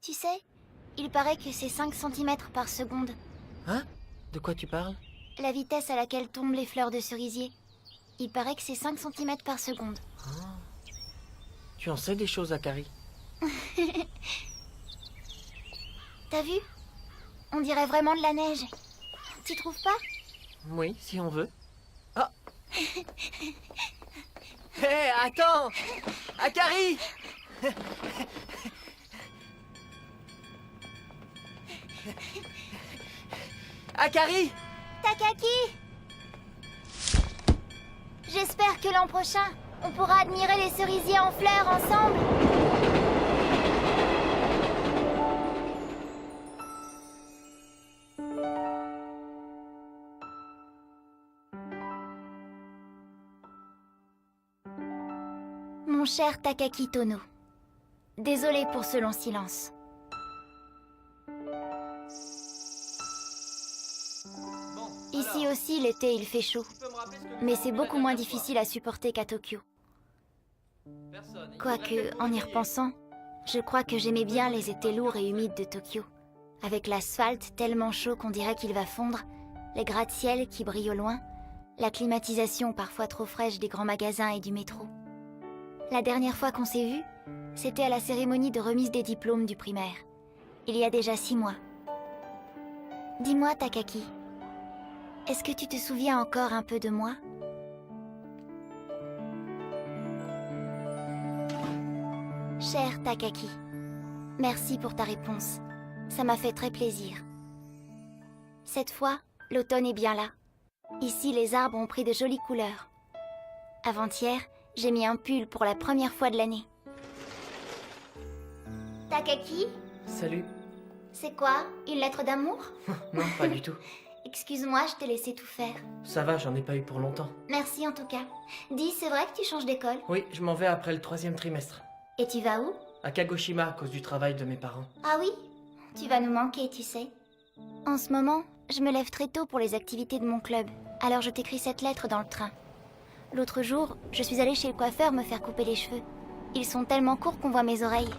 Tu sais, il paraît que c'est 5 centimètres par seconde. Hein? De quoi tu parles? La vitesse à laquelle tombent les fleurs de cerisier. Il paraît que c'est 5 centimètres par seconde. Ah. Tu en sais des choses, Akari. T'as vu? On dirait vraiment de la neige. Tu trouves pas? Oui, si on veut. Ah! Hé, attends! Akari! Akari! Takaki! J'espère que l'an prochain, on pourra admirer les cerisiers en fleurs ensemble. Mon cher Takaki Tono, désolé pour ce long silence. Ici aussi, l'été, il fait chaud. Mais c'est beaucoup moins difficile à supporter qu'à Tokyo. Quoique, en y repensant, je crois que j'aimais bien les étés lourds et humides de Tokyo. Avec l'asphalte tellement chaud qu'on dirait qu'il va fondre, les gratte-ciel qui brillent au loin, la climatisation parfois trop fraîche des grands magasins et du métro. La dernière fois qu'on s'est vus, c'était à la cérémonie de remise des diplômes du primaire. Il y a déjà 6 mois. Dis-moi, Takaki, est-ce que tu te souviens encore un peu de moi? Cher Takaki, merci pour ta réponse. Ça m'a fait très plaisir. Cette fois, l'automne est bien là. Ici, les arbres ont pris de jolies couleurs. Avant-hier, j'ai mis un pull pour la première fois de l'année. Takaki? Salut. C'est quoi? Une lettre d'amour? Non, pas du tout. Excuse-moi, je t'ai laissé tout faire. Ça va, j'en ai pas eu pour longtemps. Merci en tout cas. Dis, c'est vrai que tu changes d'école? Oui, je m'en vais après le 3e trimestre. Et tu vas où? À Kagoshima, à cause du travail de mes parents. Ah oui? Tu vas nous manquer, tu sais. En ce moment, je me lève très tôt pour les activités de mon club. Alors je t'écris cette lettre dans le train. L'autre jour, je suis allée chez le coiffeur me faire couper les cheveux. Ils sont tellement courts qu'on voit mes oreilles.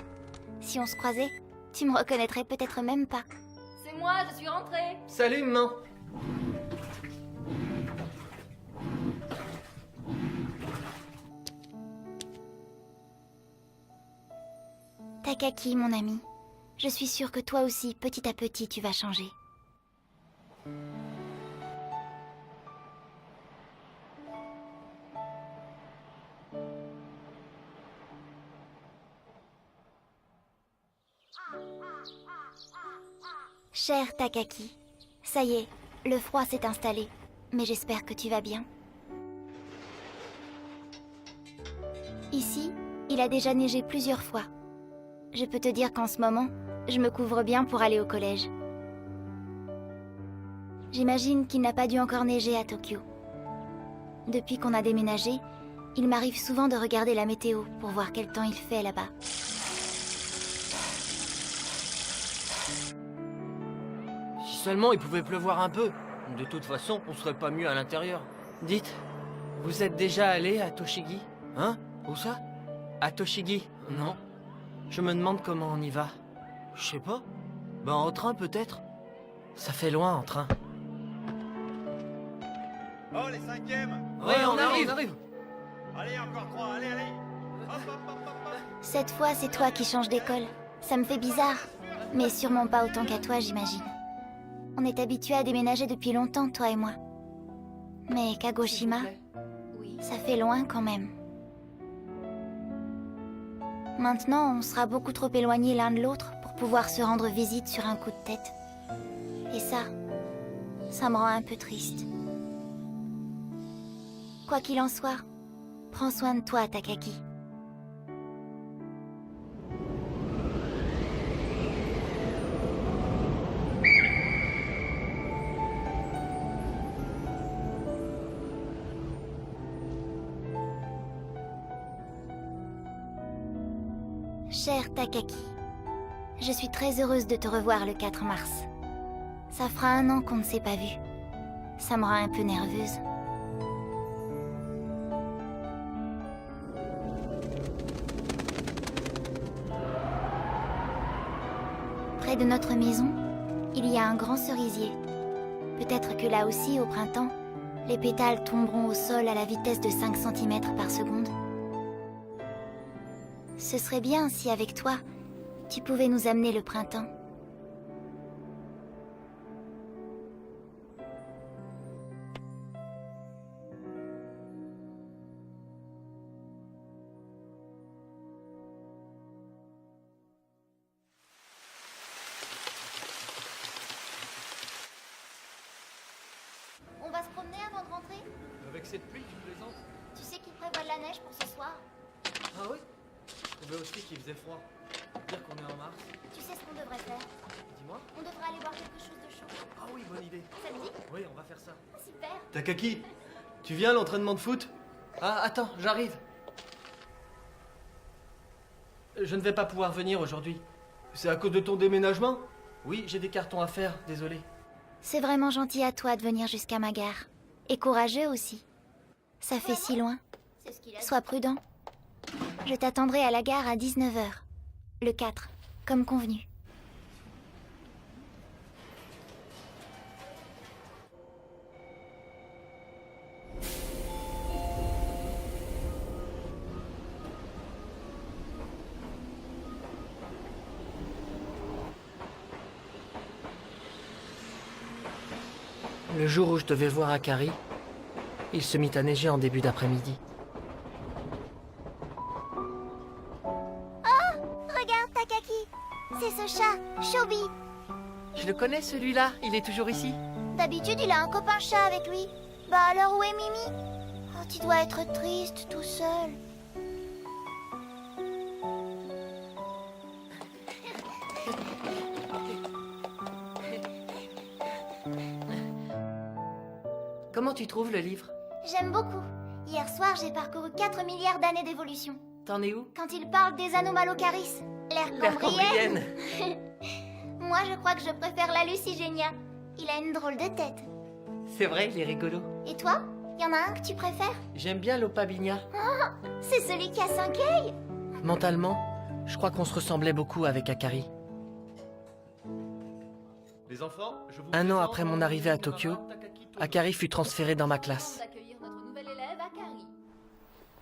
Si on se croisait, tu me reconnaîtrais peut-être même pas. C'est moi, je suis rentrée. Salut, maman. Takaki, mon ami, je suis sûre que toi aussi, petit à petit, tu vas changer. Cher Takaki, ça y est, le froid s'est installé, mais j'espère que tu vas bien. Ici, il a déjà neigé plusieurs fois. Je peux te dire qu'en ce moment, je me couvre bien pour aller au collège. J'imagine qu'il n'a pas dû encore neiger à Tokyo. Depuis qu'on a déménagé, il m'arrive souvent de regarder la météo pour voir quel temps il fait là-bas. Si seulement il pouvait pleuvoir un peu. De toute façon, on serait pas mieux à l'intérieur. Dites, vous êtes déjà allé à Toshigi? Hein? Où ça? À Toshigi. Non. Je me demande comment on y va. Je sais pas. Ben en train peut-être. Ça fait loin en train. Oh, les 5e! Ouais, on arrive. Allez, encore 3, allez, allez! Hop, hop, hop, hop, hop. Cette fois, c'est toi qui changes d'école. Ça me fait bizarre, mais sûrement pas autant qu'à toi, j'imagine. On est habitués à déménager depuis longtemps, toi et moi. Mais Kagoshima, Oui. ça fait loin quand même. Maintenant, on sera beaucoup trop éloignés l'un de l'autre pour pouvoir se rendre visite sur un coup de tête. Et ça me rend un peu triste. Quoi qu'il en soit, prends soin de toi, Takaki. Cher Takaki, je suis très heureuse de te revoir le 4 mars. Ça fera 1 an qu'on ne s'est pas vu. Ça me rend un peu nerveuse. Près de notre maison, il y a un grand cerisier. Peut-être que là aussi, au printemps, les pétales tomberont au sol à la vitesse de 5 cm par seconde. Ce serait bien si, avec toi, tu pouvais nous amener le printemps. On va se promener avant de rentrer? Avec cette pluie, tu plaisantes? Tu sais qu'il prévoit de la neige pour ce soir? Ah oui? Je trouvais aussi qu'il faisait froid. Dire qu'on est en mars. Tu sais ce qu'on devrait faire? Dis-moi. On devrait aller boire quelque chose de chaud. Ah oui, bonne idée. Ça te dit? Oui, on va faire ça. Super! Takaki, tu viens à l'entraînement de foot? Ah, attends, j'arrive. Je ne vais pas pouvoir venir aujourd'hui. C'est à cause de ton déménagement? Oui, j'ai des cartons à faire, désolé. C'est vraiment gentil à toi de venir jusqu'à ma gare. Et courageux aussi. Ça fait si loin. Sois prudent. Je t'attendrai à la gare à 19h. Le 4, comme convenu. Le jour où je devais voir Akari, il se mit à neiger en début d'après-midi. Regarde, Takaki. C'est ce chat, Shobi. Je le connais celui-là, il est toujours ici. D'habitude, il a un copain chat avec lui. Bah alors, où est Mimi? Oh, tu dois être triste tout seul. Comment tu trouves le livre? J'aime beaucoup. Hier soir, j'ai parcouru 4 milliards d'années d'évolution. T'en es où? Quand il parle des anomalocaris, l'air L'air cambrienne. cambrienne. Moi, je crois que je préfère la Lucigénia. Il a une drôle de tête. C'est vrai, il est rigolo. Et toi? Y en a un que tu préfères? J'aime bien l'Opabigna. C'est celui qui a 5 œils. Mentalement, je crois qu'on se ressemblait beaucoup avec Akari. Les enfants, je vous Un an présente après mon arrivée à mon Tokyo, camarade Takaki Tomoe. Akari fut transféré dans ma classe. D'accueillir notre nouvel élève, Akari.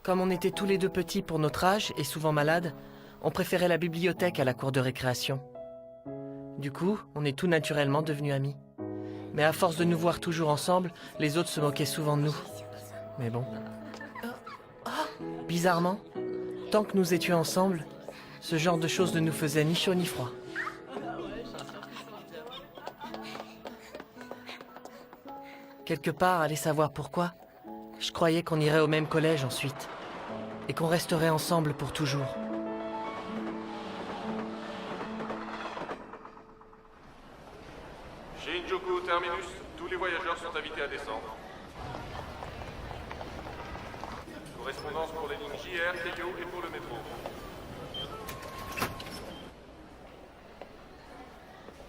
Comme on était tous les deux petits pour notre âge et souvent malades, on préférait la bibliothèque à la cour de récréation. Du coup, on est tout naturellement devenus amis. Mais à force de nous voir toujours ensemble, les autres se moquaient souvent de nous. Mais bon. Bizarrement, tant que nous étions ensemble, ce genre de choses ne nous faisait ni chaud ni froid. Quelque part, allez savoir pourquoi, je croyais qu'on irait au même collège ensuite, et qu'on resterait ensemble pour toujours. Shinjuku terminus, tous les voyageurs sont invités à descendre. Correspondance pour les lignes JR, Keio et pour le métro.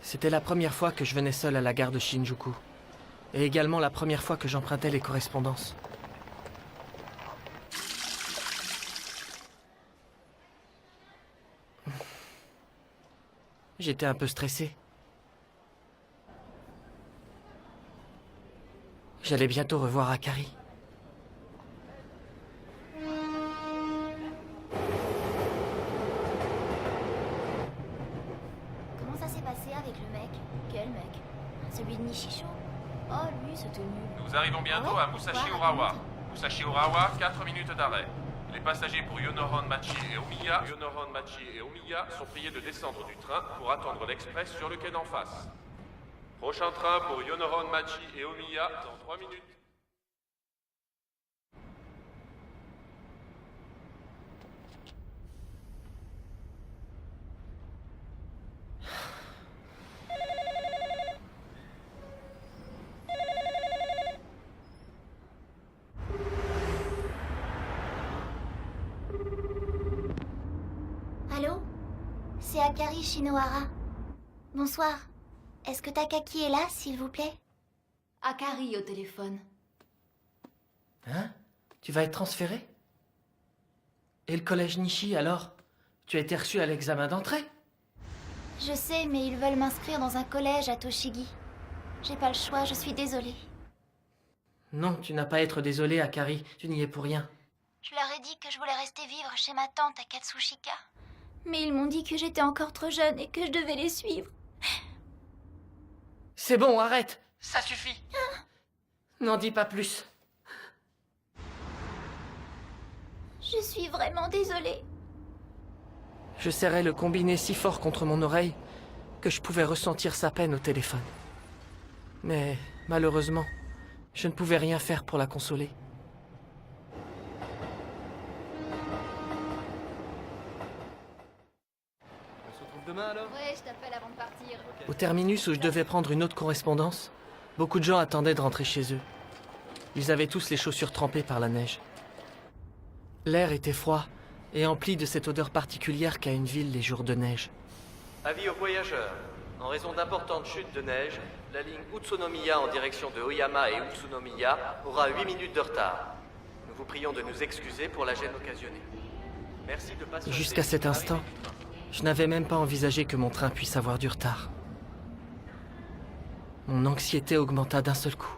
C'était la première fois que je venais seul à la gare de Shinjuku, et également la première fois que j'empruntais les correspondances. J'étais un peu stressé. J'allais bientôt revoir Akari. Comment ça s'est passé avec le mec? Quel mec? Celui de Nishisho? Oh, lui, c'était nul. Nous arrivons bientôt Ah ouais? à Musashi Quoi, Urawa. raconte. Musashi Urawa, 4 minutes d'arrêt. Les passagers pour Yonohon Machi et Omiya, sont priés de descendre du train pour attendre l'express sur le quai d'en face. Prochain train pour Yonohon Machi et Omiya dans 3 minutes. Allô? C'est Akari Shinohara. Bonsoir. Est-ce que Takaki est là, s'il vous plaît? Akari au téléphone. Hein? Tu vas être transféré? Et le collège Nishi, alors? Tu as été reçu à l'examen d'entrée? Je sais, mais ils veulent m'inscrire dans un collège à Toshigi. J'ai pas le choix, je suis désolée. Non, tu n'as pas à être désolée, Akari. Tu n'y es pour rien. Je leur ai dit que je voulais rester vivre chez ma tante à Katsushika. Mais ils m'ont dit que j'étais encore trop jeune et que je devais les suivre. C'est bon, arrête. Ça suffit. N'en dis pas plus. Je suis vraiment désolée. Je serrais le combiné si fort contre mon oreille que je pouvais ressentir sa peine au téléphone. Mais malheureusement, je ne pouvais rien faire pour la consoler. On se retrouve demain alors? Ouais, je t'appelle avant de partir. Au terminus où je devais prendre une autre correspondance, beaucoup de gens attendaient de rentrer chez eux. Ils avaient tous les chaussures trempées par la neige. L'air était froid et empli de cette odeur particulière qu'a une ville les jours de neige. Avis aux voyageurs. En raison d'importantes chutes de neige, la ligne Utsunomiya en direction de Oyama et Utsunomiya aura 8 minutes de retard. Nous vous prions de nous excuser pour la gêne occasionnée. Merci de patienter. Jusqu'à cet instant, je n'avais même pas envisagé que mon train puisse avoir du retard. Mon anxiété augmenta d'un seul coup.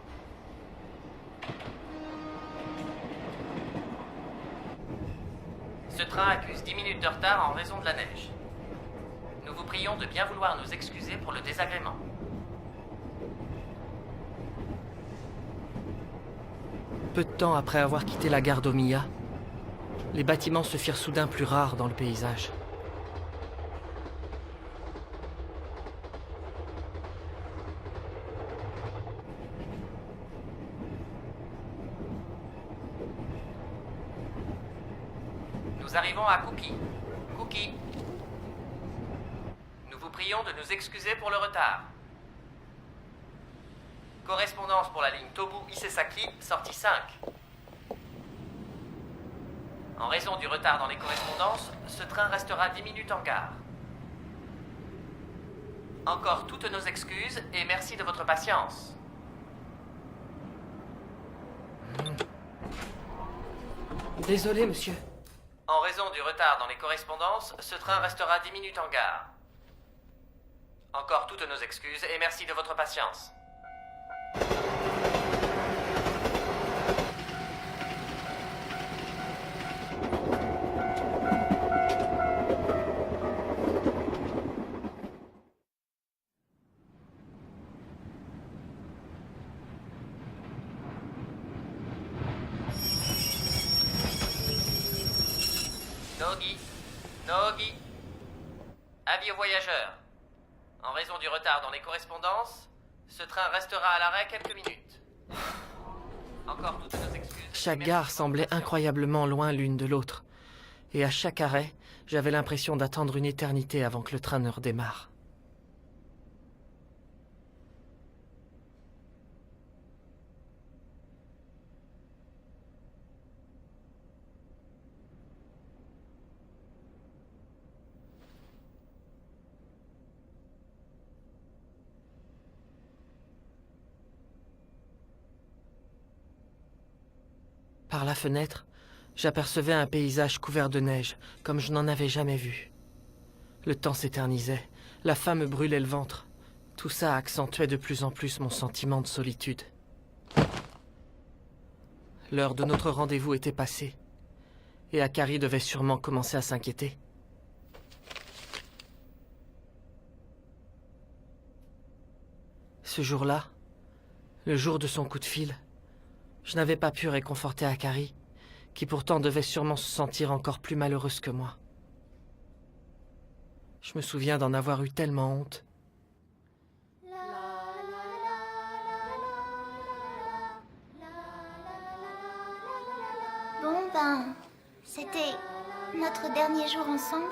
Ce train accuse 10 minutes de retard en raison de la neige. Nous vous prions de bien vouloir nous excuser pour le désagrément. Peu de temps après avoir quitté la gare d'Omiya, les bâtiments se firent soudain plus rares dans le paysage. Nous arrivons à Kuki. Kuki. Nous vous prions de nous excuser pour le retard. Correspondance pour la ligne Tobu Isesaki, sortie 5. En raison du retard dans les correspondances, ce train restera 10 minutes en gare. Encore toutes nos excuses et merci de votre patience. Désolé, monsieur. En raison du retard dans les correspondances, ce train restera 10 minutes en gare. Encore toutes nos excuses et merci de votre patience. Nogi, Nogi. Avis aux voyageurs. En raison du retard dans les correspondances, ce train restera à l'arrêt quelques minutes. Encore toutes nos excuses. Chaque gare semblait incroyablement loin l'une de l'autre. Et à chaque arrêt, j'avais l'impression d'attendre une éternité avant que le train ne redémarre. Par la fenêtre, j'apercevais un paysage couvert de neige, comme je n'en avais jamais vu. Le temps s'éternisait, la faim me brûlait le ventre. Tout ça accentuait de plus en plus mon sentiment de solitude. L'heure de notre rendez-vous était passée, et Akari devait sûrement commencer à s'inquiéter. Ce jour-là, le jour de son coup de fil, je n'avais pas pu réconforter Akari, qui pourtant devait sûrement se sentir encore plus malheureuse que moi. Je me souviens d'en avoir eu tellement honte. Bon ben, c'était notre dernier jour ensemble.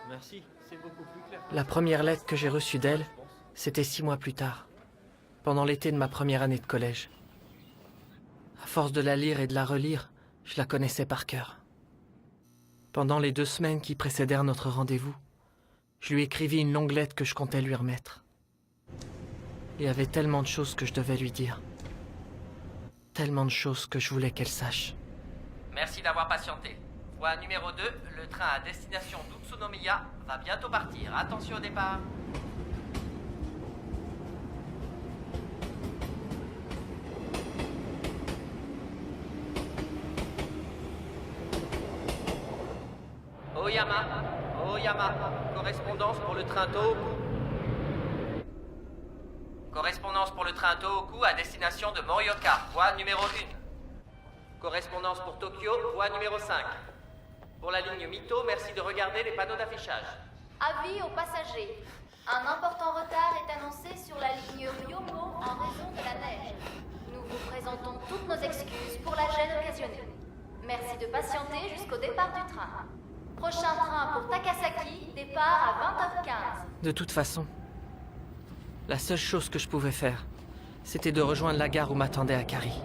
Merci, c'est beaucoup plus clair. La première lettre que j'ai reçue d'elle, c'était 6 mois plus tard, pendant l'été de ma première année de collège. À force de la lire et de la relire, je la connaissais par cœur. Pendant les 2 semaines qui précédèrent notre rendez-vous, je lui écrivis une longue lettre que je comptais lui remettre. Il y avait tellement de choses que je devais lui dire. Tellement de choses que je voulais qu'elle sache. Merci d'avoir patienté. Voie numéro 2, le train à destination d'Utsunomiya va bientôt partir. Attention au départ. Oyama, Oyama, correspondance pour le train Tohoku. Correspondance pour le train Tohoku à destination de Morioka, voie numéro 1. Correspondance pour Tokyo, voie numéro 5. Pour la ligne Mito, merci de regarder les panneaux d'affichage. Avis aux passagers. Un important retard est annoncé sur la ligne Ryomo en raison de la neige. Nous vous présentons toutes nos excuses pour la gêne occasionnée. Merci de patienter jusqu'au départ du train. Prochain train pour Takasaki, départ à 20h15. De toute façon, la seule chose que je pouvais faire, c'était de rejoindre la gare où m'attendait Akari.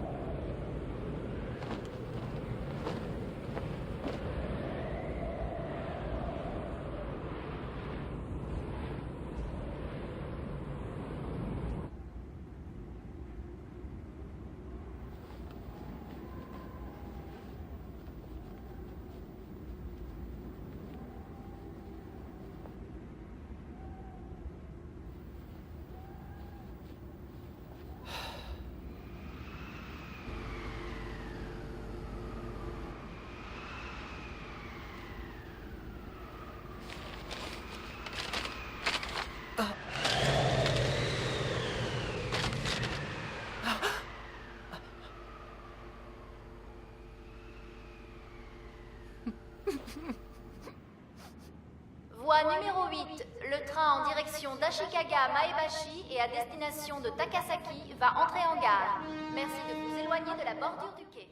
Voie numéro 8, le train en direction d'Ashikaga Maebashi et à destination de Takasaki va entrer en gare. Merci de vous éloigner de la bordure du quai.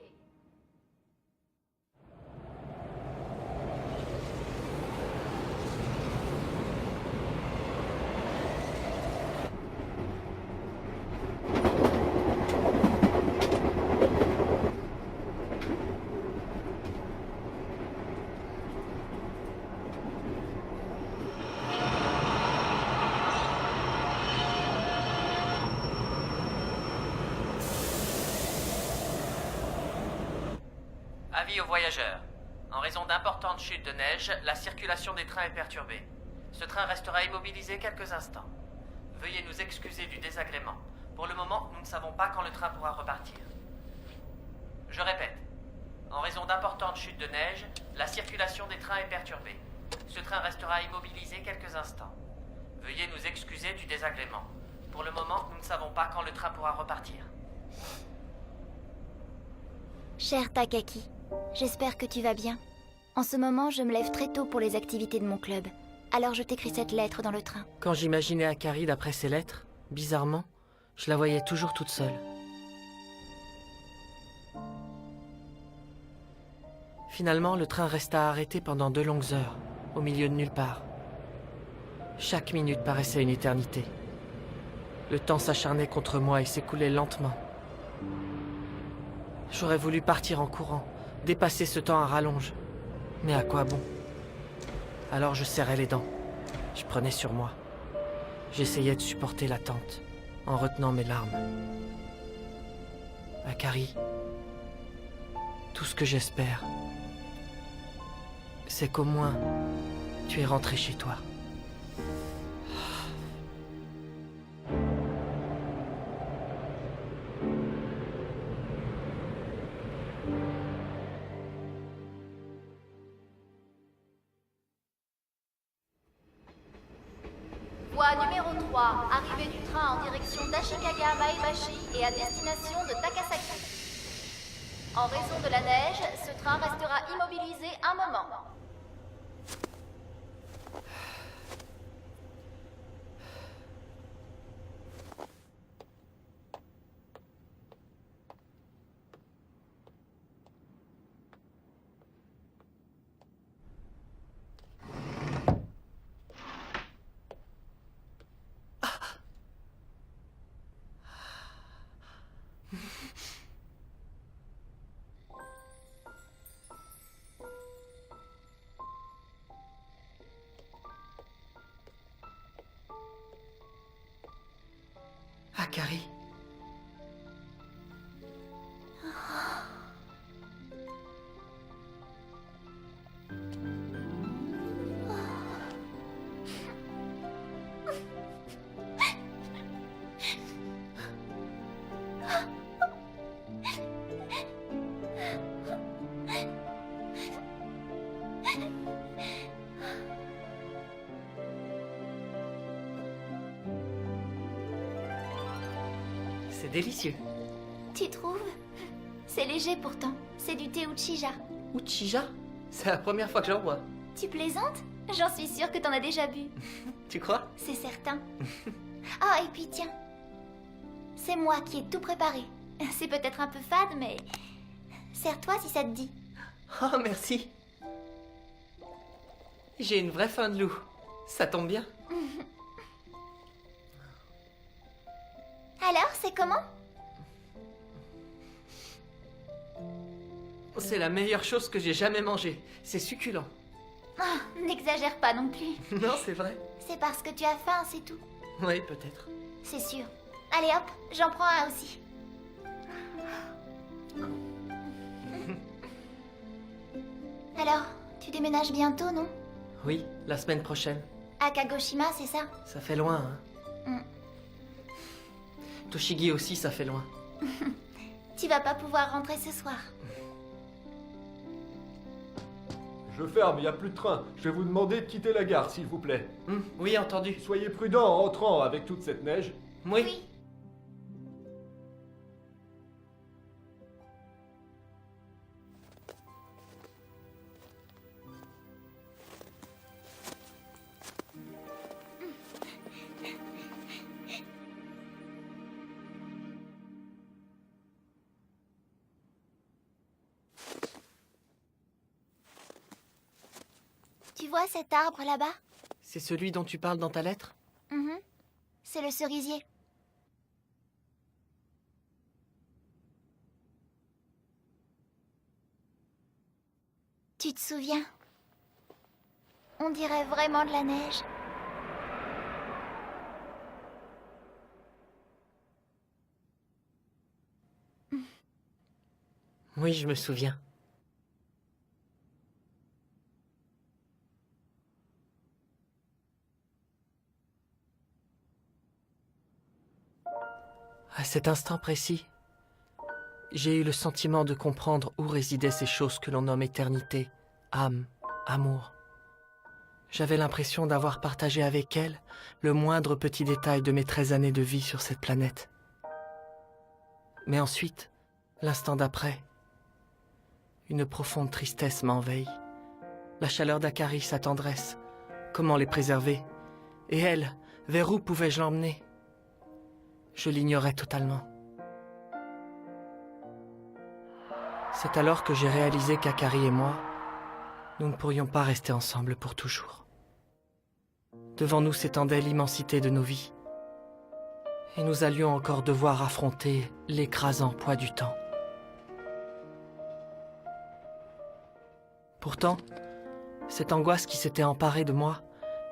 Avis aux voyageurs. En raison d'importantes chutes de neige, la circulation des trains est perturbée. Ce train restera immobilisé quelques instants. Veuillez nous excuser du désagrément. Pour le moment, nous ne savons pas quand le train pourra repartir. Je répète. En raison d'importantes chutes de neige, la circulation des trains est perturbée. Ce train restera immobilisé quelques instants. Veuillez nous excuser du désagrément. Pour le moment, nous ne savons pas quand le train pourra repartir. Cher Takaki, j'espère que tu vas bien. En ce moment, je me lève très tôt pour les activités de mon club. Alors je t'écris cette lettre dans le train. Quand j'imaginais Akari d'après ces lettres, bizarrement, je la voyais toujours toute seule. Finalement, le train resta arrêté pendant 2 longues heures, au milieu de nulle part. Chaque minute paraissait une éternité. Le temps s'acharnait contre moi et s'écoulait lentement. J'aurais voulu partir en courant, dépasser ce temps à rallonge. Mais à quoi bon? Alors je serrais les dents. Je prenais sur moi. J'essayais de supporter l'attente, en retenant mes larmes. Akari, tout ce que j'espère, c'est qu'au moins, tu es rentré chez toi. Voie numéro 3, arrivée du train en direction d'Ashikaga Maebashi et à destination de Takasaki. En raison de la neige, ce train restera immobilisé un moment. Akari. C'est délicieux. Tu trouves? C'est léger pourtant. C'est du thé Uchija. Uchija? C'est la première fois que j'en bois. Tu plaisantes? J'en suis sûre que t'en as déjà bu. Tu crois? C'est certain. Ah, et puis tiens. C'est moi qui ai tout préparé. C'est peut-être un peu fade, mais... Sers-toi si ça te dit. Oh, merci. J'ai une vraie faim de loup. Ça tombe bien. Alors, c'est comment? C'est la meilleure chose que j'ai jamais mangée. C'est succulent. Oh, n'exagère pas non plus. Non, c'est vrai. C'est parce que tu as faim, c'est tout. Oui, peut-être. C'est sûr. Allez hop, j'en prends un aussi. Alors, tu déménages bientôt, non? Oui, la semaine prochaine. À Kagoshima, c'est ça? Ça fait loin, hein. Mm. Toshigi aussi, ça fait loin. Tu vas pas pouvoir rentrer ce soir. Je ferme, il n'y a plus de train. Je vais vous demander de quitter la gare, s'il vous plaît. Oui, entendu. Soyez prudents en rentrant avec toute cette neige. Oui. Tu vois cet arbre là-bas? C'est celui dont tu parles dans ta lettre? Mhm. C'est le cerisier. Tu te souviens? On dirait vraiment de la neige. Oui, je me souviens. À cet instant précis, j'ai eu le sentiment de comprendre où résidaient ces choses que l'on nomme éternité, âme, amour. J'avais l'impression d'avoir partagé avec elle le moindre petit détail de mes 13 années de vie sur cette planète. Mais ensuite, l'instant d'après, une profonde tristesse m'envahit. La chaleur d'Akari, sa tendresse, comment les préserver? Et elle, vers où pouvais-je l'emmener? Je l'ignorais totalement. C'est alors que j'ai réalisé qu'Akari et moi, nous ne pourrions pas rester ensemble pour toujours. Devant nous s'étendait l'immensité de nos vies. Et nous allions encore devoir affronter l'écrasant poids du temps. Pourtant, cette angoisse qui s'était emparée de moi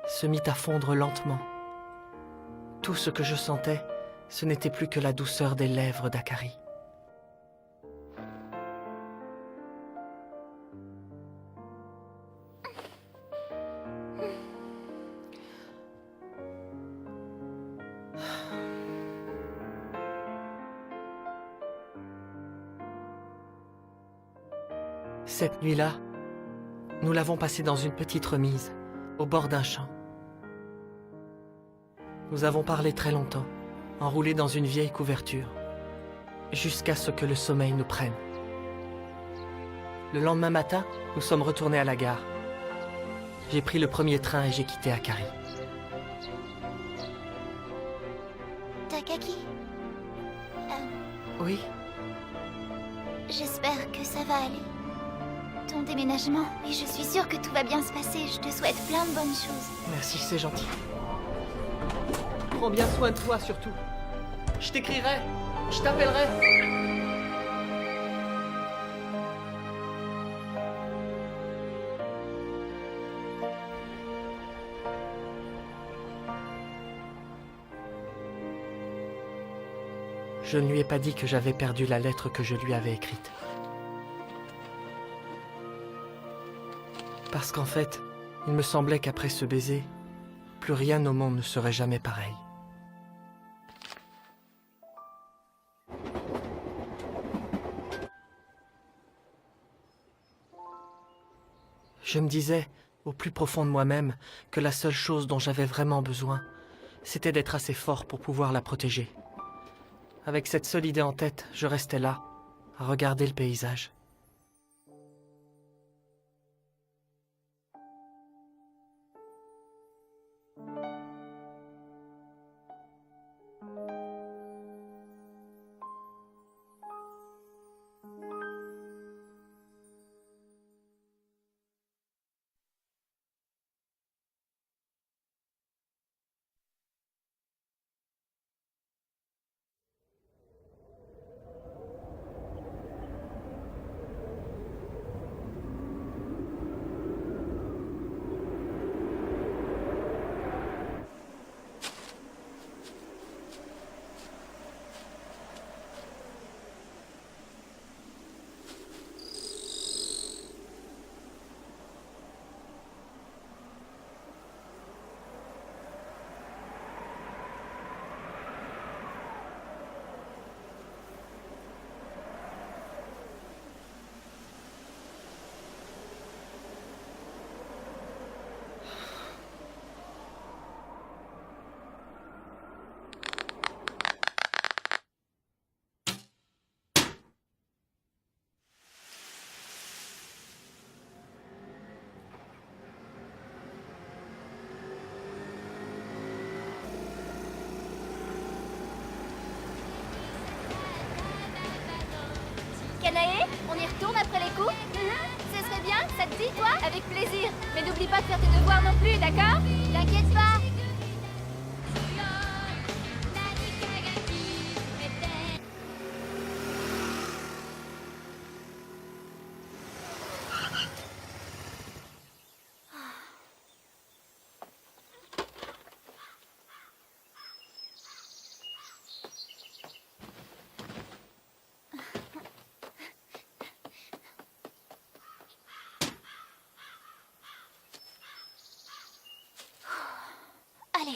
se mit à fondre lentement. Tout ce que je sentais, ce n'était plus que la douceur des lèvres d'Akari. Cette nuit-là, nous l'avons passée dans une petite remise, au bord d'un champ. Nous avons parlé très longtemps, enroulés dans une vieille couverture, jusqu'à ce que le sommeil nous prenne. Le lendemain matin, nous sommes retournés à la gare. J'ai pris le premier train et j'ai quitté Akari. Takaki? Oui, J'espère que ça va aller. Ton déménagement, oui, je suis sûre que tout va bien se passer. Je te souhaite plein de bonnes choses. merci, c'est gentil. Prends bien soin de toi surtout. Je t'écrirai, je t'appellerai. Je ne lui ai pas dit que j'avais perdu la lettre que je lui avais écrite. Parce qu'en fait, il me semblait qu'après ce baiser, plus rien au monde ne serait jamais pareil. Je me disais, au plus profond de moi-même, que la seule chose dont j'avais vraiment besoin, c'était d'être assez fort pour pouvoir la protéger. Avec cette seule idée en tête, je restais là, à regarder le paysage. Kanae, on y retourne après les cours? Ce serait bien, ça te dit, toi? Avec plaisir. Mais n'oublie pas de faire tes devoirs non plus, d'accord? T'inquiète pas. Allez.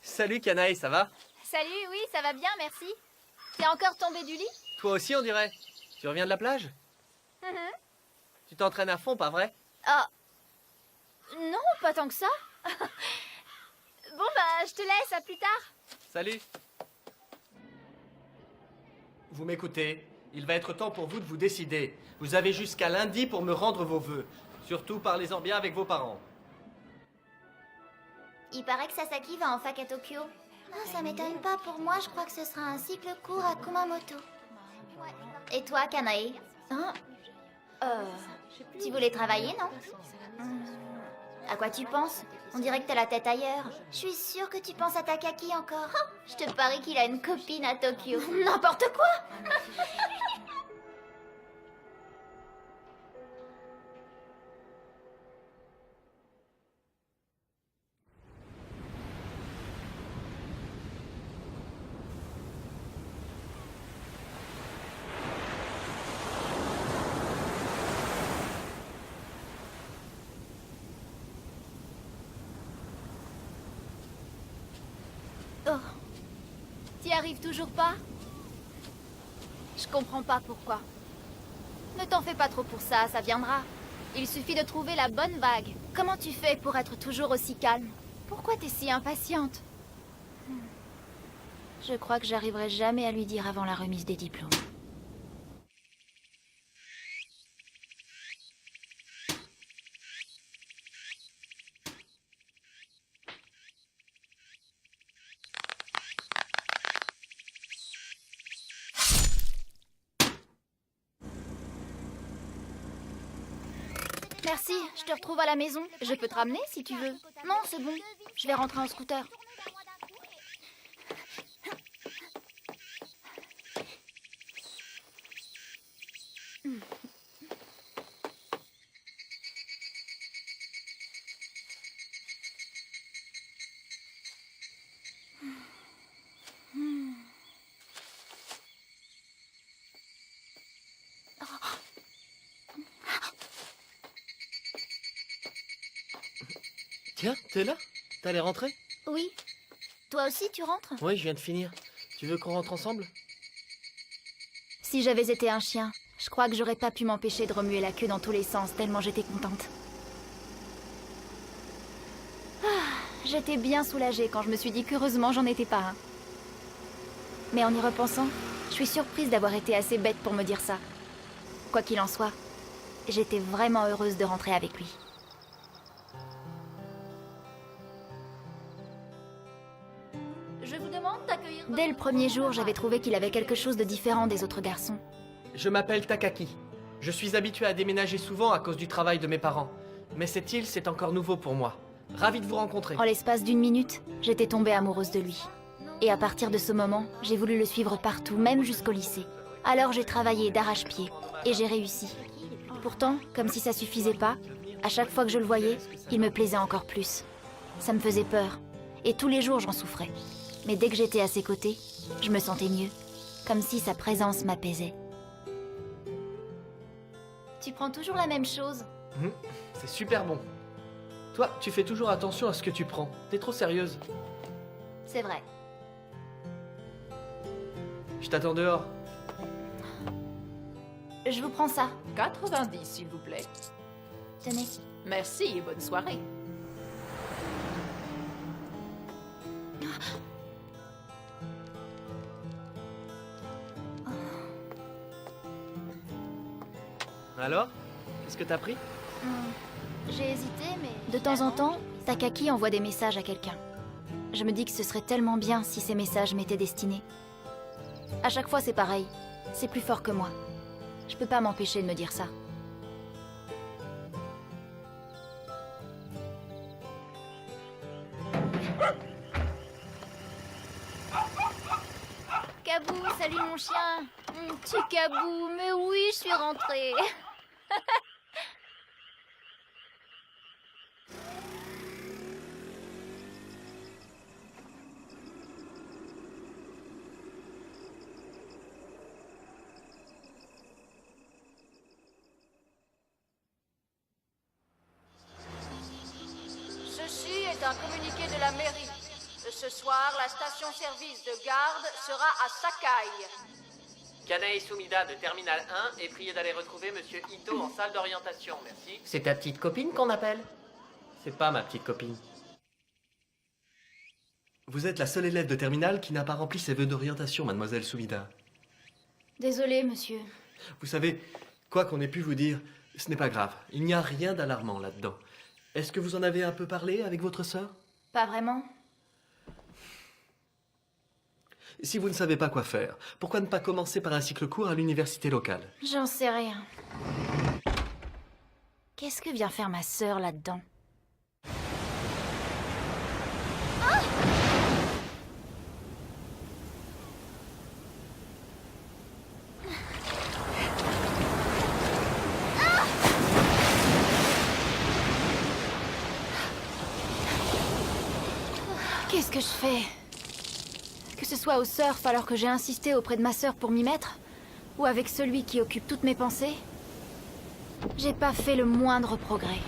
Salut Kanae, ça va? Salut, oui, ça va bien, merci. T'es encore tombé du lit? Toi aussi on dirait. Tu reviens de la plage? Tu t'entraînes à fond, pas vrai? Ah. Non, pas tant que ça. Bon, bah, je te laisse, à plus tard. Salut. Vous m'écoutez? Il va être temps pour vous de vous décider. Vous avez jusqu'à lundi pour me rendre vos vœux. Surtout parlez-en bien avec vos parents. Il paraît que Sasaki va en fac à Tokyo. Non, ça m'étonne pas. Pour moi, je crois que ce sera un cycle court à Kumamoto. Et toi, Kanae? Hein? Tu voulais travailler, non? À quoi tu penses? On dirait que t'as la tête ailleurs. Je suis sûre que tu penses à Takaki encore. Oh, je te parie qu'il a une copine à Tokyo. N'importe quoi! Oh. T'y arrives toujours pas? Je comprends pas pourquoi. Ne t'en fais pas trop pour ça, ça viendra. Il suffit de trouver la bonne vague. Comment tu fais pour être toujours aussi calme? Pourquoi t'es si impatiente? Je crois que j'arriverai jamais à lui dire avant la remise des diplômes. Merci, je te retrouve à la maison. Je peux te ramener si tu veux. Non, c'est bon. Je vais rentrer en scooter. Tiens, t'es là? T'allais rentrer? Oui. Toi aussi, tu rentres? Oui, je viens de finir. Tu veux qu'on rentre ensemble? Si j'avais été un chien, je crois que j'aurais pas pu m'empêcher de remuer la queue dans tous les sens tellement j'étais contente. J'étais bien soulagée quand je me suis dit qu'heureusement j'en étais pas un. Mais en y repensant, je suis surprise d'avoir été assez bête pour me dire ça. Quoi qu'il en soit, j'étais vraiment heureuse de rentrer avec lui. Je vous demande d'accueillir... Dès le premier jour, j'avais trouvé qu'il avait quelque chose de différent des autres garçons. Je m'appelle Takaki. Je suis habitué à déménager souvent à cause du travail de mes parents. Mais cette île, c'est encore nouveau pour moi. Ravi de vous rencontrer. En l'espace d'une minute, j'étais tombée amoureuse de lui. Et à partir de ce moment, j'ai voulu le suivre partout, même jusqu'au lycée. Alors j'ai travaillé d'arrache-pied, et j'ai réussi. Pourtant, comme si ça suffisait pas, à chaque fois que je le voyais, il me plaisait encore plus. Ça me faisait peur, et tous les jours j'en souffrais. Mais dès que j'étais à ses côtés, je me sentais mieux, comme si sa présence m'apaisait. Tu prends toujours la même chose. C'est super bon. Toi, tu fais toujours attention à ce que tu prends. T'es trop sérieuse. C'est vrai. Je t'attends dehors. Je vous prends ça. 90, s'il vous plaît. Tenez. Merci et bonne soirée. Alors, qu'est-ce que t'as pris? J'ai hésité, mais... De temps en temps, Takaki envoie des messages à quelqu'un. Je me dis que ce serait tellement bien si ces messages m'étaient destinés. À chaque fois, c'est pareil. C'est plus fort que moi. Je peux pas m'empêcher de me dire ça. Kabou, salut mon chien. Petit Kabou, mais oui, je suis rentrée. Ceci est un communiqué de la mairie. Ce soir, la station-service de garde sera à Sakai. Kanae Sumida de Terminal 1 est prié d'aller retrouver Monsieur Ito en salle d'orientation, merci. C'est ta petite copine qu'on appelle? C'est pas ma petite copine. Vous êtes la seule élève de terminale qui n'a pas rempli ses vœux d'orientation, mademoiselle Sumida. Désolée, monsieur. Vous savez, quoi qu'on ait pu vous dire, ce n'est pas grave. Il n'y a rien d'alarmant là-dedans. Est-ce que vous en avez un peu parlé avec votre sœur? Pas vraiment. Si vous ne savez pas quoi faire, pourquoi ne pas commencer par un cycle court à l'université locale? J'en sais rien. Qu'est-ce que vient faire ma sœur là-dedans? Qu'est-ce que je fais? Que ce soit au surf alors que j'ai insisté auprès de ma sœur pour m'y mettre, ou avec celui qui occupe toutes mes pensées, j'ai pas fait le moindre progrès.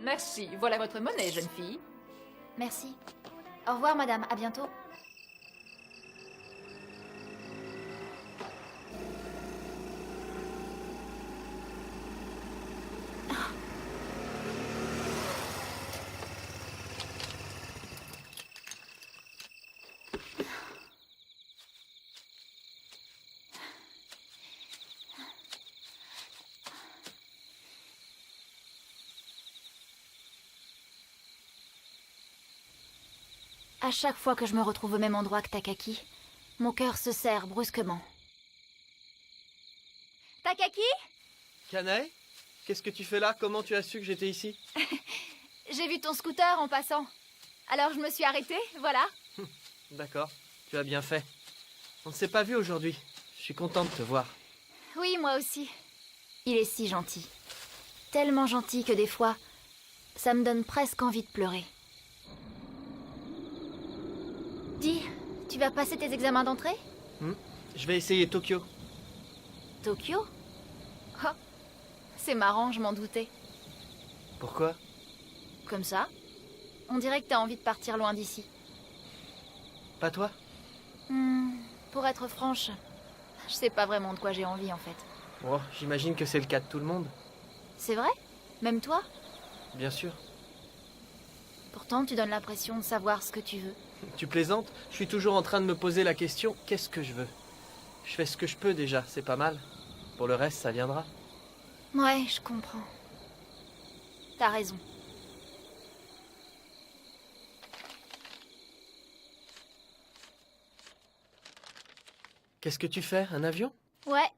Merci. Voilà votre monnaie, jeune fille. Merci. Au revoir, madame. À bientôt. À chaque fois que je me retrouve au même endroit que Takaki, mon cœur se serre brusquement. Takaki? Kanae? Qu'est-ce que tu fais là? Comment tu as su que j'étais ici? J'ai vu ton scooter en passant. Alors je me suis arrêtée, voilà. D'accord, tu as bien fait. On ne s'est pas vu aujourd'hui. Je suis content de te voir. Oui, moi aussi. Il est si gentil. tellement gentil que des fois, ça me donne presque envie de pleurer. Dis, tu vas passer tes examens d'entrée? Je vais essayer Tokyo. Tokyo? Oh, c'est marrant, je m'en doutais. Pourquoi? Comme ça, on dirait que t'as envie de partir loin d'ici. Pas toi? Pour être franche, je sais pas vraiment de quoi j'ai envie en fait. Oh, j'imagine que c'est le cas de tout le monde. C'est vrai? Même toi? Bien sûr. Pourtant, tu donnes l'impression de savoir ce que tu veux. Tu plaisantes? Je suis toujours en train de me poser la question, qu'est-ce que je veux? Je fais ce que je peux déjà, c'est pas mal. Pour le reste, ça viendra. Ouais, je comprends. T'as raison. Qu'est-ce que tu fais? Un avion? Ouais.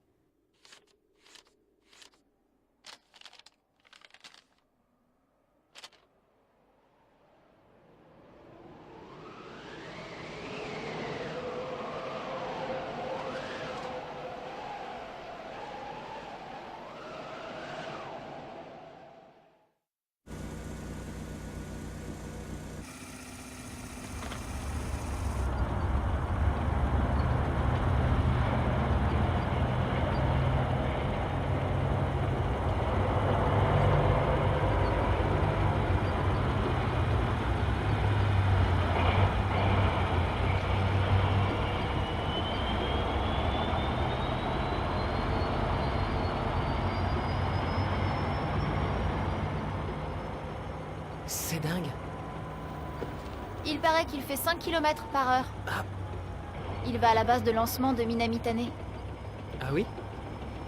C'est dingue. Il paraît qu'il fait 5 km par heure. Ah. Il va à la base de lancement de Minamitane. Ah oui?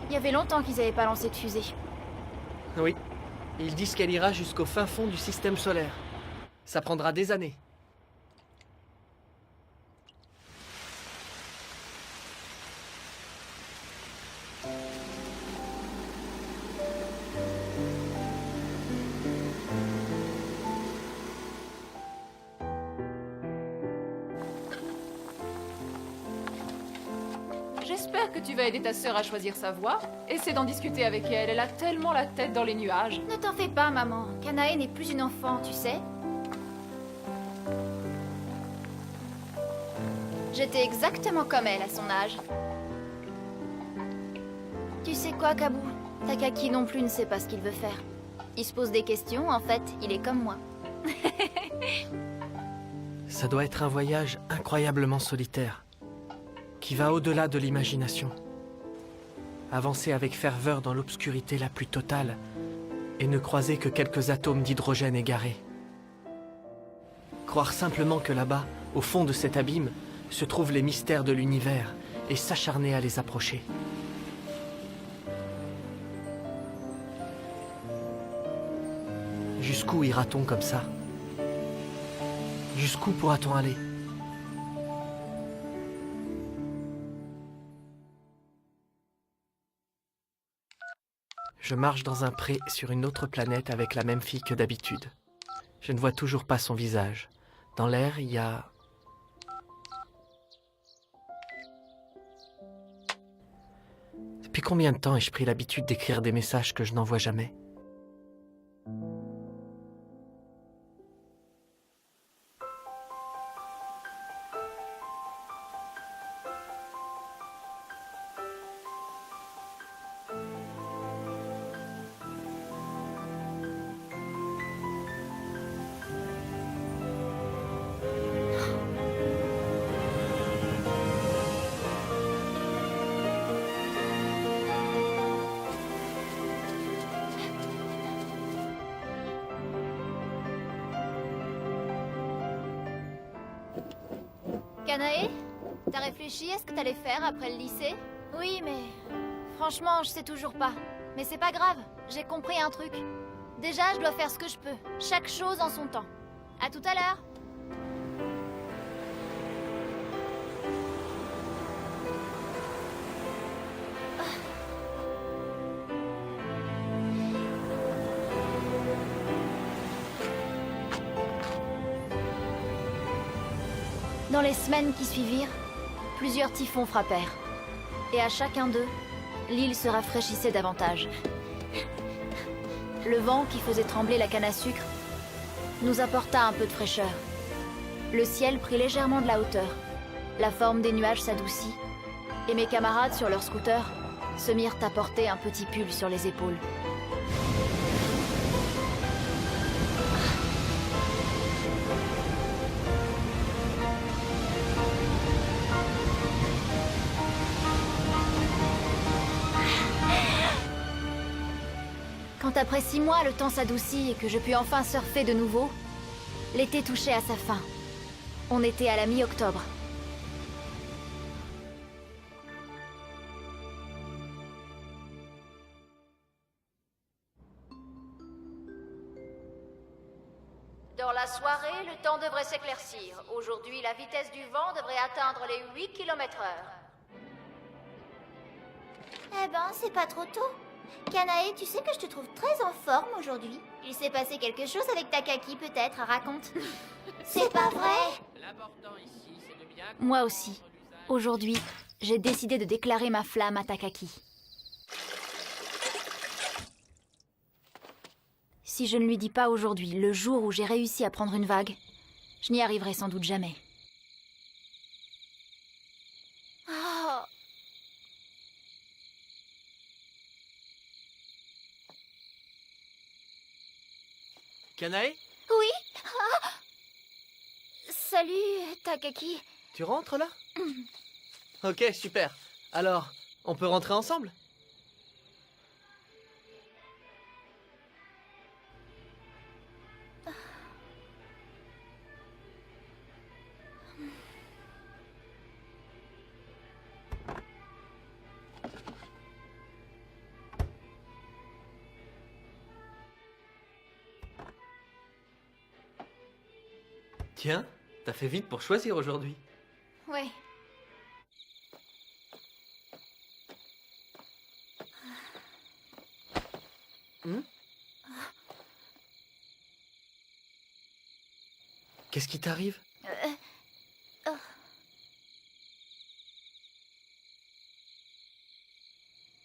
Il y avait longtemps qu'ils n'avaient pas lancé de fusée. Oui. Ils disent qu'elle ira jusqu'au fin fond du système solaire. Ça prendra des années. J'espère que tu vas aider ta sœur à choisir sa voie. Essaie d'en discuter avec elle, elle a tellement la tête dans les nuages. Ne t'en fais pas, maman. Kanae n'est plus une enfant, tu sais. J'étais exactement comme elle à son âge. Tu sais quoi, Kabu? Takaki non plus ne sait pas ce qu'il veut faire. Il se pose des questions, en fait, il est comme moi. Ça doit être un voyage incroyablement solitaire, qui va au-delà de l'imagination. Avancer avec ferveur dans l'obscurité la plus totale et ne croiser que quelques atomes d'hydrogène égarés. Croire simplement que là-bas, au fond de cet abîme, se trouvent les mystères de l'univers et s'acharner à les approcher. Jusqu'où ira-t-on comme ça? Jusqu'où pourra-t-on aller? Je marche dans un pré sur une autre planète avec la même fille que d'habitude. Je ne vois toujours pas son visage. Dans l'air, il y a... Depuis combien de temps ai-je pris l'habitude d'écrire des messages que je n'envoie jamais? Kanae, t'as réfléchi à ce que t'allais faire après le lycée? Oui, mais... Franchement, je sais toujours pas. Mais c'est pas grave, j'ai compris un truc. Déjà, je dois faire ce que je peux. Chaque chose en son temps. À tout à l'heure. Dans les semaines qui suivirent, plusieurs typhons frappèrent. Et à chacun d'eux, l'île se rafraîchissait davantage. Le vent qui faisait trembler la canne à sucre nous apporta un peu de fraîcheur. Le ciel prit légèrement de la hauteur. La forme des nuages s'adoucit. Et mes camarades sur leur scooter se mirent à porter un petit pull sur les épaules. Quand après 6 mois, le temps s'adoucit et que je puis enfin surfer de nouveau, l'été touchait à sa fin. On était à la mi-octobre. Dans la soirée, le temps devrait s'éclaircir. Aujourd'hui, la vitesse du vent devrait atteindre les 8 km/h. Eh ben, c'est pas trop tôt. Kanae, tu sais que je te trouve très en forme aujourd'hui. Il s'est passé quelque chose avec Takaki, peut-être, raconte. C'est pas vrai. Moi aussi. Aujourd'hui, j'ai décidé de déclarer ma flamme à Takaki. Si je ne lui dis pas aujourd'hui, le jour où j'ai réussi à prendre une vague, je n'y arriverai sans doute jamais. Oh. Kanae, Oui. Ah. Salut, Takaki. tu rentres là? Ok, super. Alors, on peut rentrer ensemble? Tiens, t'as fait vite pour choisir aujourd'hui. Ouais. Qu'est-ce qui t'arrive?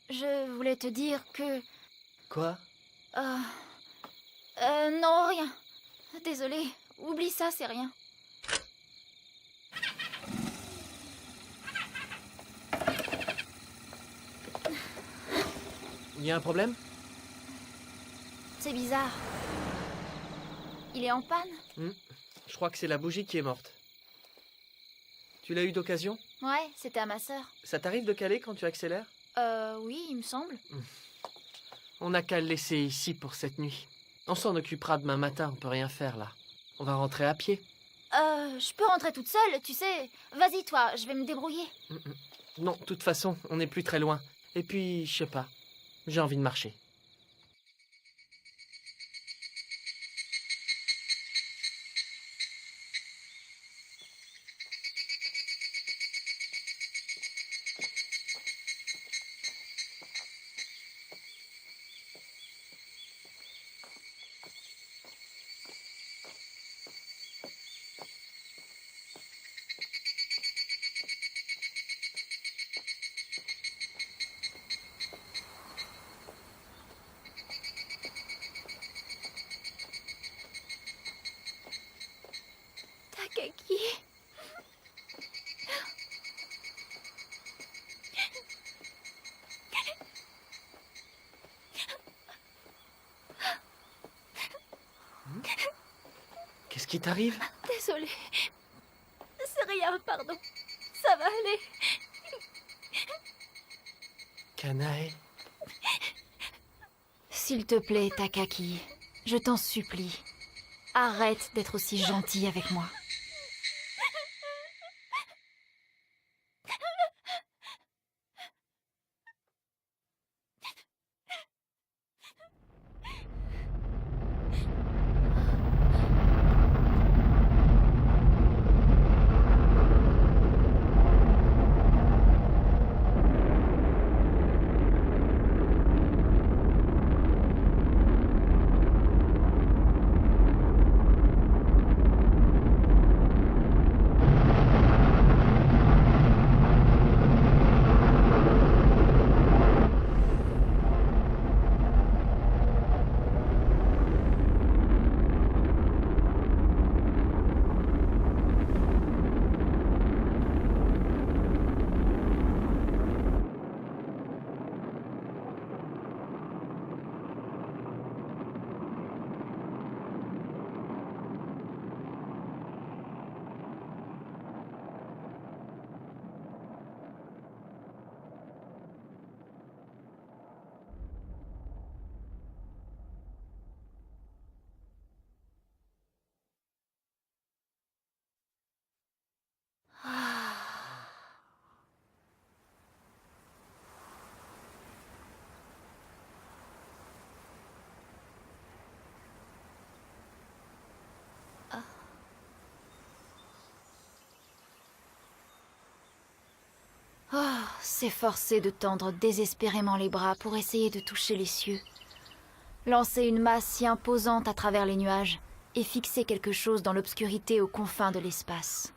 Je voulais te dire que... Quoi? Non, rien. Désolée, oublie ça, c'est rien. Il y a un problème? C'est bizarre. Il est en panne? Je crois que c'est la bougie qui est morte. Tu l'as eu d'occasion? Ouais, c'était à ma sœur. Ça t'arrive de caler quand tu accélères? Oui, il me semble. On n'a qu'à le laisser ici pour cette nuit. On s'en occupera demain matin, on peut rien faire là. On va rentrer à pied. Je peux rentrer toute seule, tu sais. Vas-y, toi, je vais me débrouiller. Non, de toute façon, on n'est plus très loin. Et puis, je sais pas, j'ai envie de marcher. Takaki. Qu'est-ce qui t'arrive? Désolée. C'est rien, pardon. Ça va aller. Kanae? S'il te plaît, Takaki, je t'en supplie. Arrête d'être aussi gentil avec moi. s'efforcer de tendre désespérément les bras pour essayer de toucher les cieux. Lancer une masse si imposante à travers les nuages et fixer quelque chose dans l'obscurité aux confins de l'espace.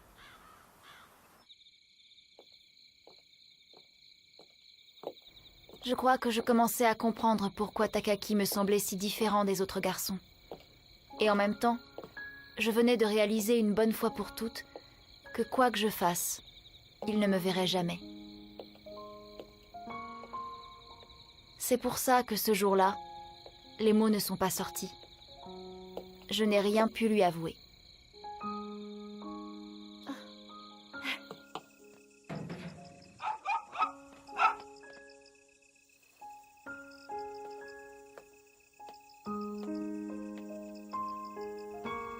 Je crois que je commençais à comprendre pourquoi Takaki me semblait si différent des autres garçons. Et en même temps, je venais de réaliser une bonne fois pour toutes que quoi que je fasse, il ne me verrait jamais. C'est pour ça que ce jour-là, les mots ne sont pas sortis. Je n'ai rien pu lui avouer.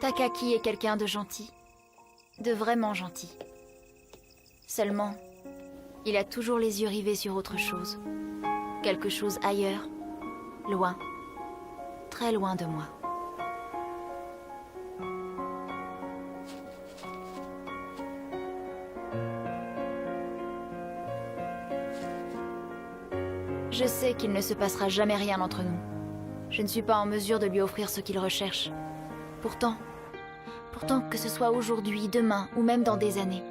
Takaki est quelqu'un de gentil, de vraiment gentil. Seulement, il a toujours les yeux rivés sur autre chose. Quelque chose ailleurs, loin, très loin de moi. Je sais qu'il ne se passera jamais rien entre nous. Je ne suis pas en mesure de lui offrir ce qu'il recherche. Pourtant que ce soit aujourd'hui, demain ou même dans des années,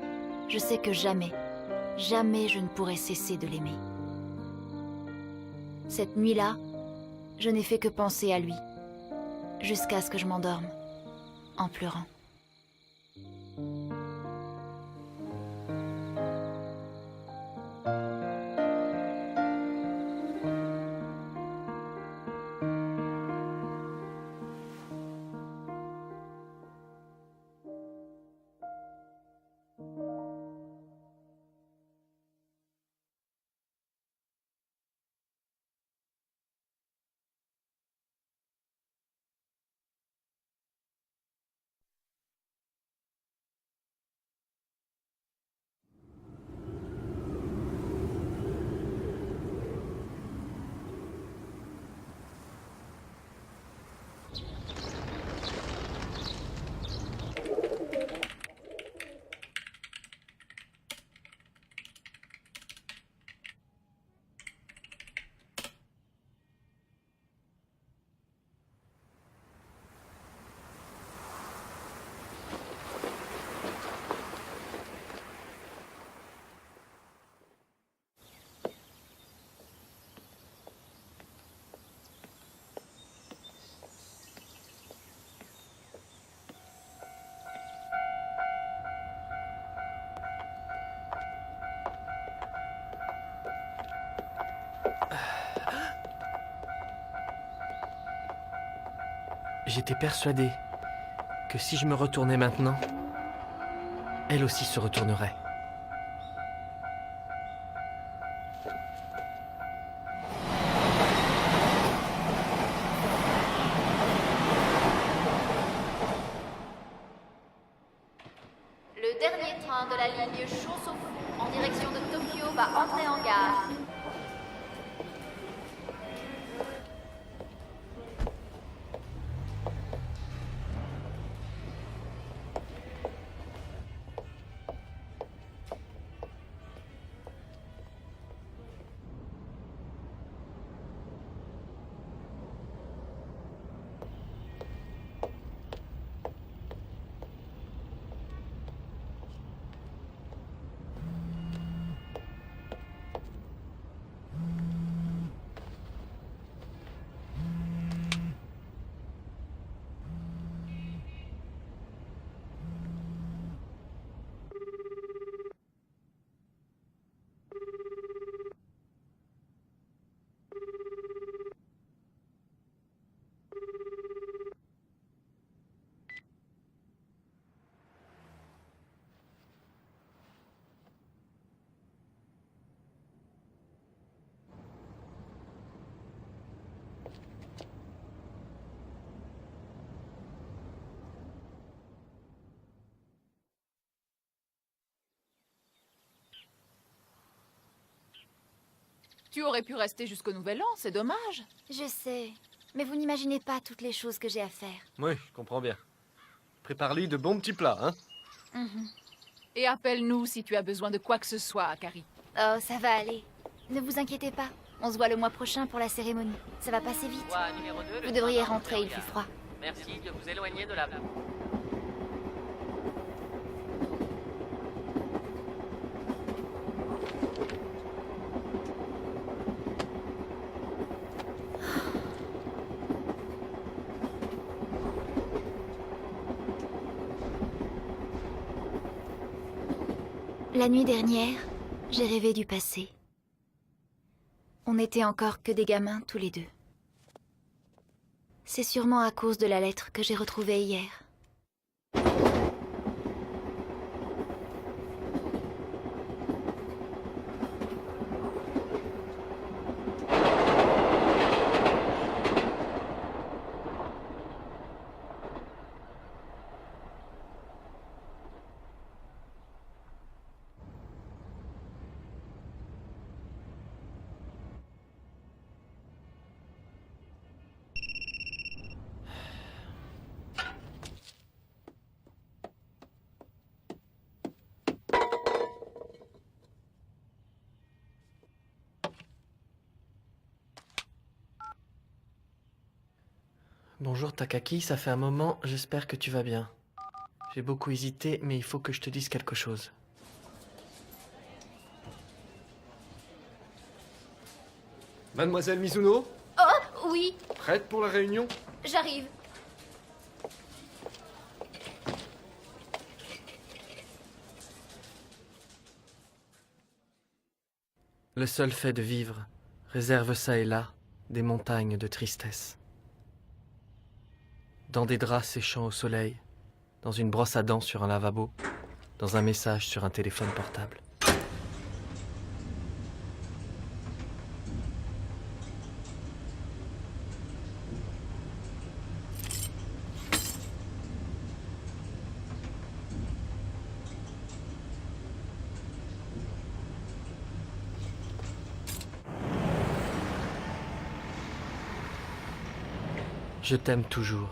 je sais que jamais, jamais je ne pourrai cesser de l'aimer. Cette nuit-là, je n'ai fait que penser à lui, jusqu'à ce que je m'endorme, en pleurant. J'étais persuadé que si je me retournais maintenant, elle aussi se retournerait. Le dernier train de la ligne Shōsoku en direction de Tokyo va entrer en gare. Tu aurais pu rester jusqu'au Nouvel An, c'est dommage. Je sais, mais vous n'imaginez pas toutes les choses que j'ai à faire. Oui, je comprends bien. Prépare-lui de bons petits plats, hein? Et appelle-nous si tu as besoin de quoi que ce soit, Akari. Oh, ça va aller. Ne vous inquiétez pas. On se voit le mois prochain pour la cérémonie. Ça va passer vite. Voie numéro 2, le Vous devriez train rentrer, il fait froid. Merci de vous éloigner de là. La nuit dernière, j'ai rêvé du passé. On n'était encore que des gamins tous les deux. C'est sûrement à cause de la lettre que j'ai retrouvée hier. Bonjour Takaki, ça fait un moment, j'espère que tu vas bien. J'ai beaucoup hésité, mais il faut que je te dise quelque chose. Mademoiselle Mizuno, Oh, oui, prête pour la réunion? j'arrive. Le seul fait de vivre réserve ça et là des montagnes de tristesse. Dans des draps séchant au soleil, dans une brosse à dents sur un lavabo, dans un message sur un téléphone portable. Je t'aime toujours.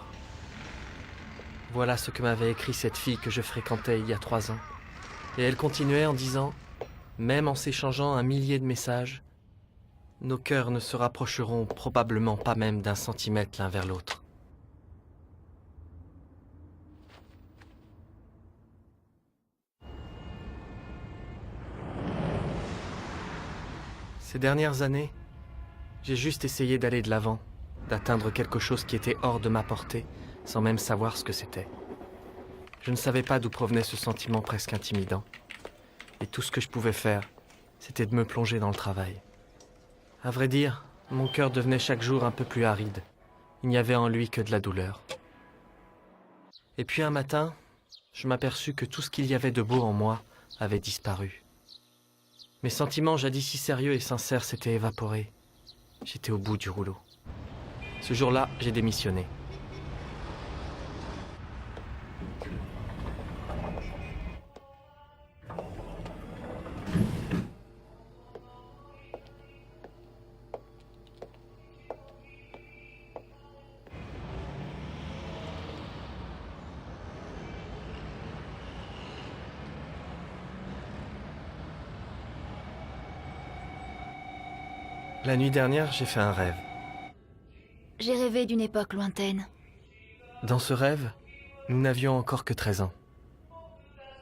Voilà ce que m'avait écrit cette fille que je fréquentais il y a 3 ans. Et elle continuait en disant, même en s'échangeant un millier de messages, nos cœurs ne se rapprocheront probablement pas même d'1 centimètre l'un vers l'autre. Ces dernières années, j'ai juste essayé d'aller de l'avant, d'atteindre quelque chose qui était hors de ma portée, sans même savoir ce que c'était. Je ne savais pas d'où provenait ce sentiment presque intimidant. Et tout ce que je pouvais faire, c'était de me plonger dans le travail. À vrai dire, mon cœur devenait chaque jour un peu plus aride. Il n'y avait en lui que de la douleur. Et puis un matin, je m'aperçus que tout ce qu'il y avait de beau en moi avait disparu. Mes sentiments jadis si sérieux et sincères s'étaient évaporés. J'étais au bout du rouleau. Ce jour-là, j'ai démissionné. La nuit dernière, j'ai fait un rêve. J'ai rêvé d'une époque lointaine. Dans ce rêve, nous n'avions encore que 13 ans.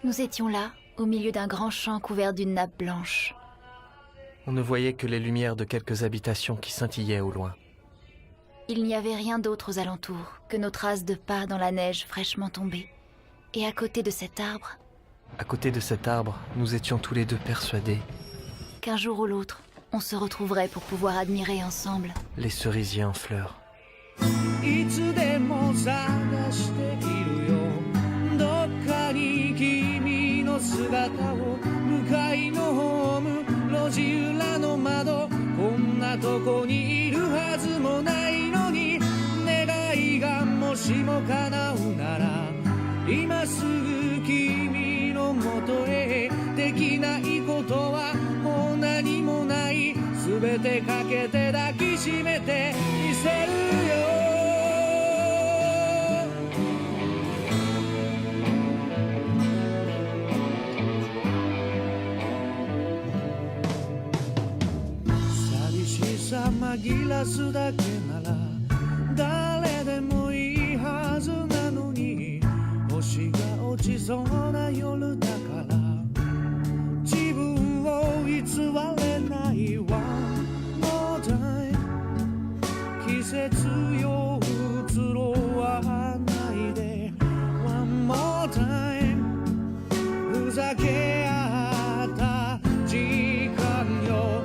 Nous étions là, au milieu d'un grand champ couvert d'une nappe blanche. On ne voyait que les lumières de quelques habitations qui scintillaient au loin. Il n'y avait rien d'autre aux alentours que nos traces de pas dans la neige fraîchement tombée. Et à côté de cet arbre, À côté de cet arbre, nous étions tous les deux persuadés, qu'un jour ou l'autre, on se retrouverait pour pouvoir admirer ensemble. les cerisiers en fleurs. いつでも探しているよどっかに君の姿を向かいのホーム路地裏の窓こんなとこにいるはずもないのに願いがもしも叶うなら今すぐ君のもとへできないことはもう何もない全てかけて抱きしめてみせるより出すだけなら誰でもいいはずなのに星が落ちそうな夜だから自分を偽れないわ More time 季節よ移ろわないで One more time ふざけ合った時間よ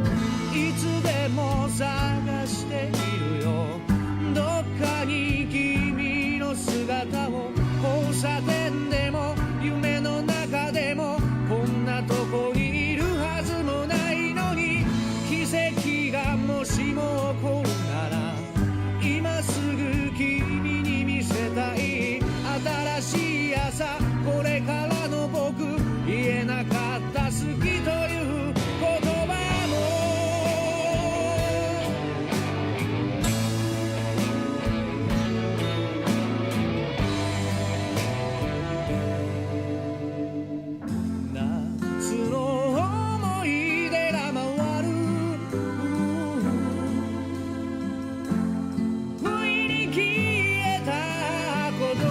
いつでも探しているよどっかに君の姿を交差点でも夢の中でもこんなとこにいるはずもないのに奇跡がもしも起こるなら今すぐ君に見せたい新しい朝これからの僕言えなかった好きという言葉夏の思い出が回る不意に消えたこと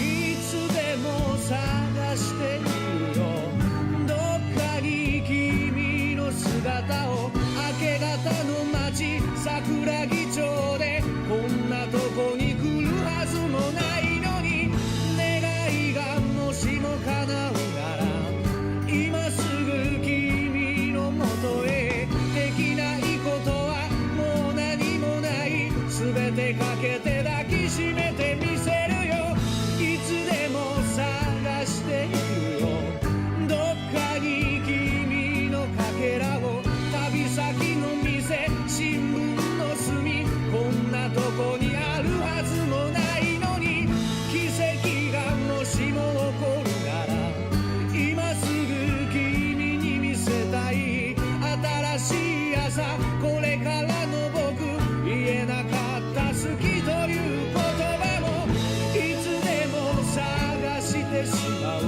いつでも探しているよどっかに君の姿を明け方の街桜木町でこんなとこに来るはずもないのに願いがもしも叶うなら今すぐ君のもとへできないことはもう何もない全てかけて抱きしめてみせるよいつでも探しているよどっかに君のかけらを旅先の店新聞の隅こんなとこにあるはずもないのに奇跡がもしも起こるなら今すぐ君に見せたい新しい朝これからの僕言えなかった好きという言葉もいつでも探してしまう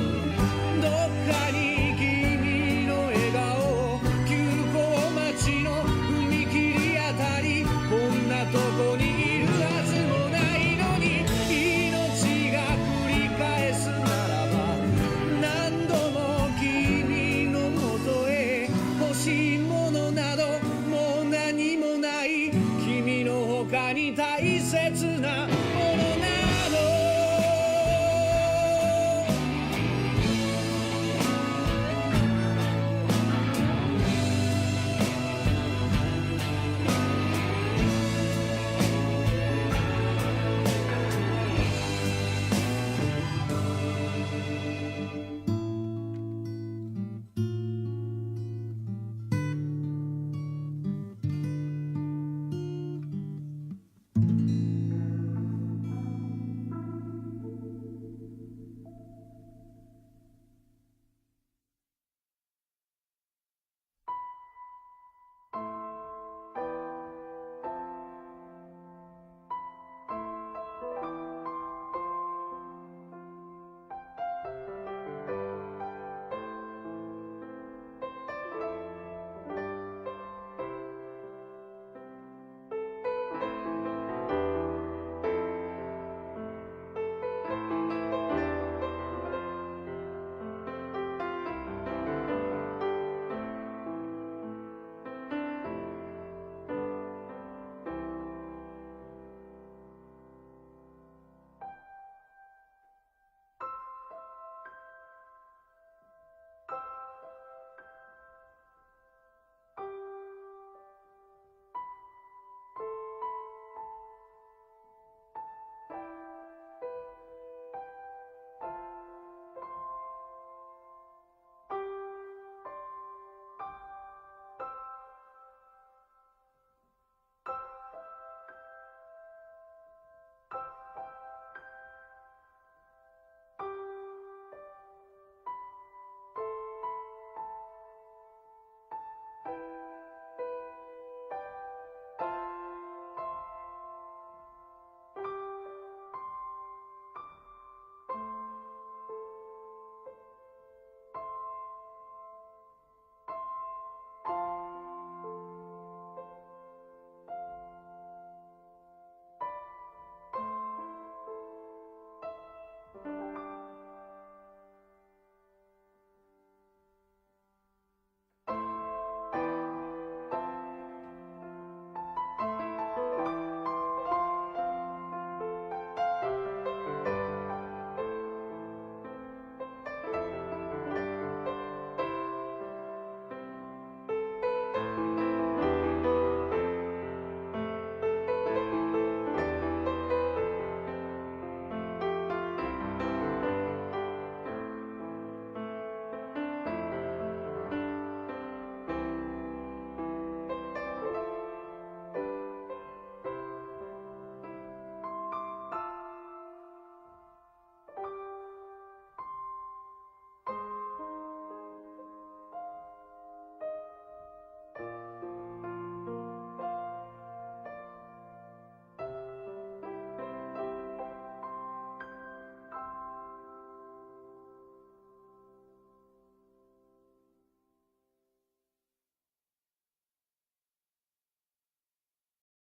どっかに君の笑顔急行待ちの踏切あたりこんなとこにいるはずもないのに命が繰り返すならば何度も君のもとへ欲しいものなどもう何もない君の他に大切なもの